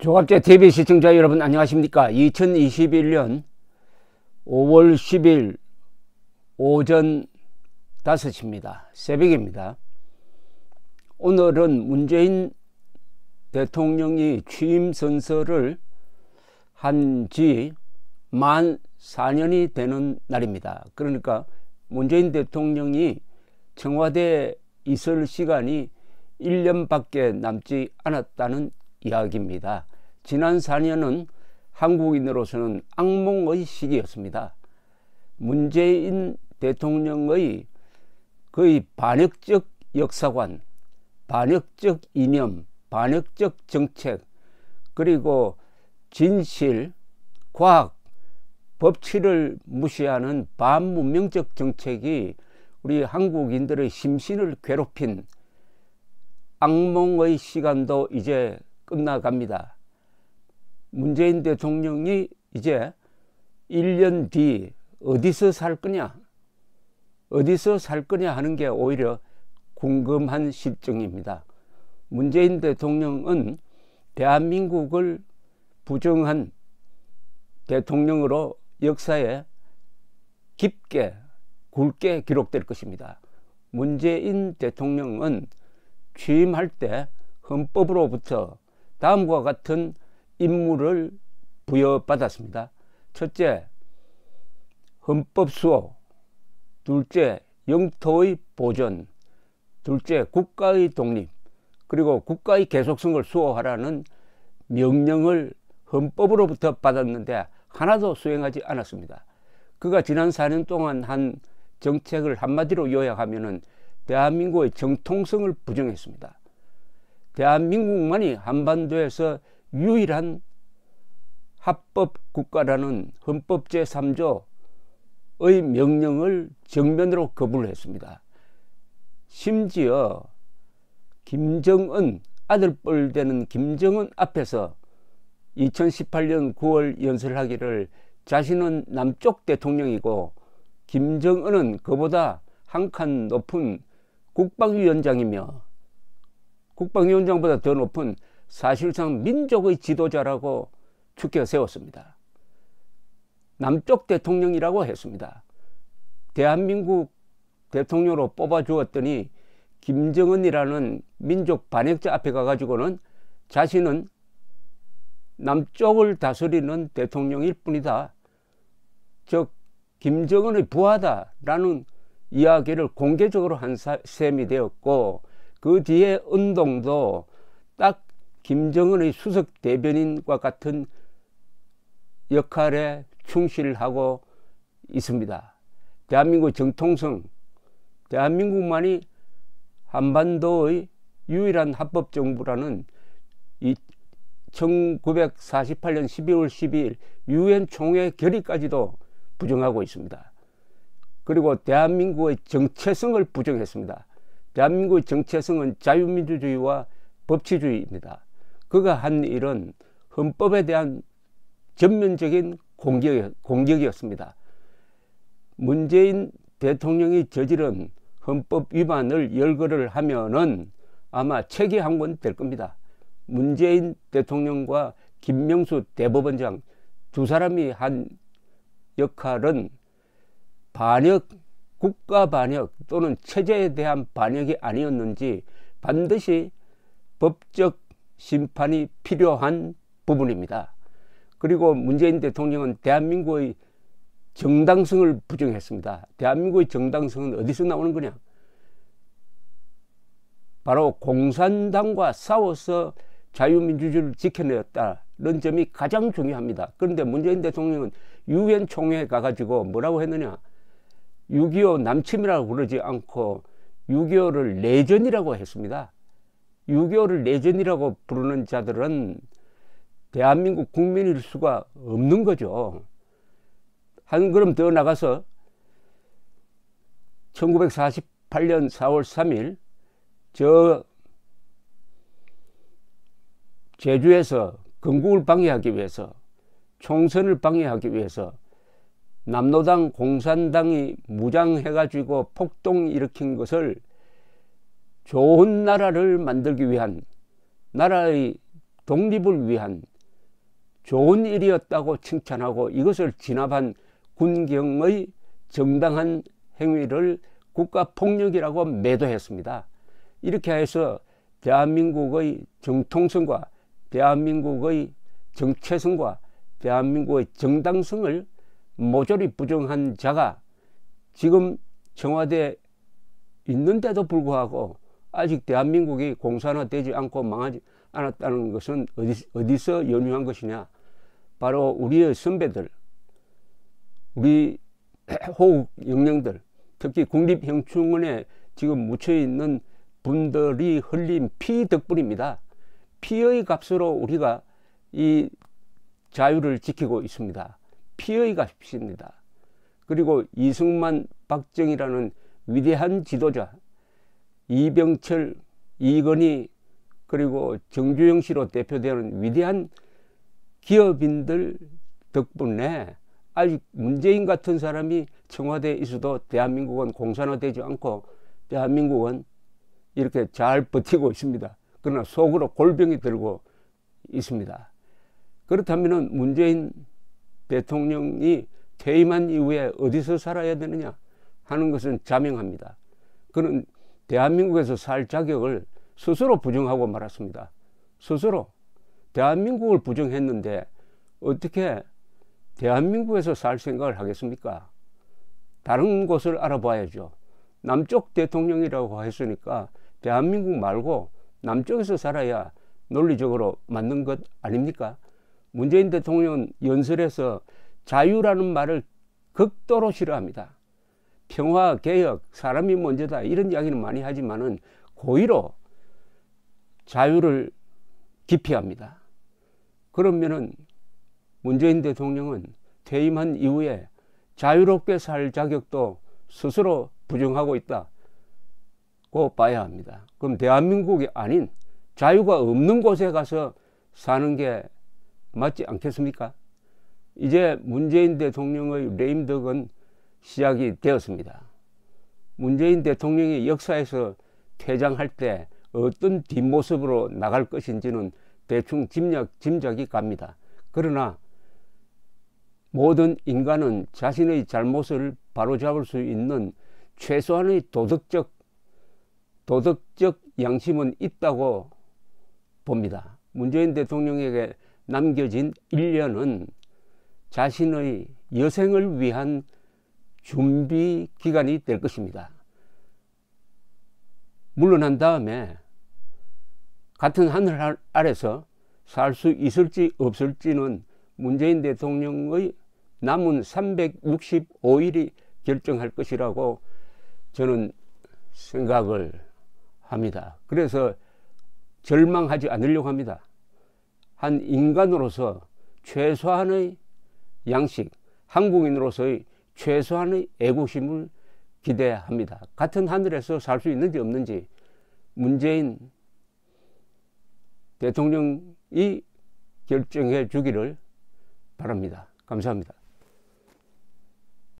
조갑제 TV 시청자 여러분 안녕하십니까. 2021년 5월 10일 오전 5시입니다. 새벽입니다. 오늘은 문재인 대통령이 취임 선서를 한 지 만 4년이 되는 날입니다. 그러니까 문재인 대통령이 청와대에 있을 시간이 1년밖에 남지 않았다는 이야기입니다. 지난 4년은 한국인으로서는 악몽의 시기였습니다. 문재인 대통령의 거의 반역적 역사관, 반역적 이념, 반역적 정책, 그리고 진실, 과학, 법치를 무시하는 반문명적 정책이 우리 한국인들의 심신을 괴롭힌 악몽의 시간도 이제 끝나갑니다. 문재인 대통령이 이제 1년 뒤 어디서 살 거냐 하는 게 오히려 궁금한 실정입니다. 문재인 대통령은 대한민국을 부정한 대통령으로 역사에 깊게 굵게 기록될 것입니다. 문재인 대통령은 취임할 때 헌법으로부터 다음과 같은 임무를 부여받았습니다. 첫째, 헌법 수호. 둘째, 영토의 보존. 둘째, 국가의 독립. 그리고 국가의 계속성을 수호하라는 명령을 헌법으로부터 받았는데 하나도 수행하지 않았습니다. 그가 지난 4년 동안 한 정책을 한마디로 요약하면은 대한민국의 정통성을 부정했습니다. 대한민국만이 한반도에서 유일한 합법 국가라는 헌법 제3조의 명령을 정면으로 거부를 했습니다. 심지어 김정은, 아들뻘 되는 김정은 앞에서 2018년 9월 연설하기를 자신은 남쪽 대통령이고 김정은은 그보다 한 칸 높은 국방위원장이며 국방위원장보다 더 높은 사실상 민족의 지도자라고 추켜 세웠습니다. 남쪽 대통령이라고 했습니다. 대한민국 대통령으로 뽑아주었더니 김정은이라는 민족 반역자 앞에 가가지고는 자신은 남쪽을 다스리는 대통령일 뿐이다, 즉 김정은의 부하다라는 이야기를 공개적으로 한 셈이 되었고, 그 뒤에 은동도 딱 김정은의 수석 대변인과 같은 역할에 충실하고 있습니다. 대한민국의 정통성, 대한민국만이 한반도의 유일한 합법정부라는 1948년 12월 12일 유엔 총회 결의까지도 부정하고 있습니다. 그리고 대한민국의 정체성을 부정했습니다. 대한민국의 정체성은 자유민주주의와 법치주의입니다. 그가 한 일은 헌법에 대한 전면적인 공격이었습니다. 문재인 대통령이 저지른 헌법 위반을 열거를 하면은 아마 책이 한 권 될 겁니다. 문재인 대통령과 김명수 대법원장 두 사람이 한 역할은 반역, 국가 반역 또는 체제에 대한 반역이 아니었는지 반드시 법적 심판이 필요한 부분입니다. 그리고 문재인 대통령은 대한민국의 정당성을 부정했습니다. 대한민국의 정당성은 어디서 나오는 거냐? 바로 공산당과 싸워서 자유민주주의를 지켜내었다는 점이 가장 중요합니다. 그런데 문재인 대통령은 유엔 총회에 가가지고 뭐라고 했느냐? 6.25 남침이라고 부르지 않고 6.25를 내전이라고 했습니다. 6.25를 내전이라고 부르는 자들은 대한민국 국민일 수가 없는 거죠. 한 걸음 더 나가서 1948년 4월 3일 저 제주에서 건국을 방해하기 위해서, 총선을 방해하기 위해서 남로당 공산당이 무장해가지고 폭동 일으킨 것을 좋은 나라를 만들기 위한, 나라의 독립을 위한 좋은 일이었다고 칭찬하고 이것을 진압한 군경의 정당한 행위를 국가폭력이라고 매도했습니다. 이렇게 해서 대한민국의 정통성과 대한민국의 정체성과 대한민국의 정당성을 모조리 부정한 자가 지금 청와대에 있는데도 불구하고 아직 대한민국이 공산화되지 않고 망하지 않았다는 것은 어디서 연유한 것이냐? 바로 우리의 선배들, 우리 호국 영령들, 특히 국립형충원에 지금 묻혀있는 분들이 흘린 피 덕분입니다. 피의 값으로 우리가 이 자유를 지키고 있습니다. 피의 값입니다. 그리고 이승만, 박정희라는 위대한 지도자, 이병철, 이건희, 그리고 정주영 씨로 대표되는 위대한 기업인들 덕분에 아직 문재인 같은 사람이 청와대에 있어도 대한민국은 공산화되지 않고 대한민국은 이렇게 잘 버티고 있습니다. 그러나 속으로 골병이 들고 있습니다. 그렇다면 문재인 대통령이 퇴임한 이후에 어디서 살아야 되느냐 하는 것은 자명합니다. 그는 대한민국에서 살 자격을 스스로 부정하고 말았습니다. 스스로 대한민국을 부정했는데 어떻게 대한민국에서 살 생각을 하겠습니까? 다른 곳을 알아봐야죠. 남쪽 대통령이라고 했으니까 대한민국 말고 남쪽에서 살아야 논리적으로 맞는 것 아닙니까? 문재인 대통령은 연설에서 자유라는 말을 극도로 싫어합니다. 평화, 개혁, 사람이 먼저다 이런 이야기는 많이 하지만은 고의로 자유를 기피합니다. 그러면은 문재인 대통령은 퇴임한 이후에 자유롭게 살 자격도 스스로 부정하고 있다고 봐야 합니다. 그럼 대한민국이 아닌 자유가 없는 곳에 가서 사는 게 맞지 않겠습니까? 이제 문재인 대통령의 레임덕은 시작이 되었습니다. 문재인 대통령이 역사에서 퇴장할 때 어떤 뒷모습으로 나갈 것인지는 대충 짐작이 갑니다. 그러나 모든 인간은 자신의 잘못을 바로잡을 수 있는 최소한의 도덕적 양심은 있다고 봅니다. 문재인 대통령에게 남겨진 1년은 자신의 여생을 위한 준비 기간이 될 것입니다. 물러난 다음에 같은 하늘 아래서 살 수 있을지 없을지는 문재인 대통령의 남은 365일이 결정할 것이라고 저는 생각을 합니다. 그래서 절망하지 않으려고 합니다. 한 인간으로서 최소한의 양식, 한국인으로서의 최소한의 애국심을 기대합니다. 같은 하늘에서 살 수 있는지 없는지 문재인 대통령이 결정해 주기를 바랍니다. 감사합니다.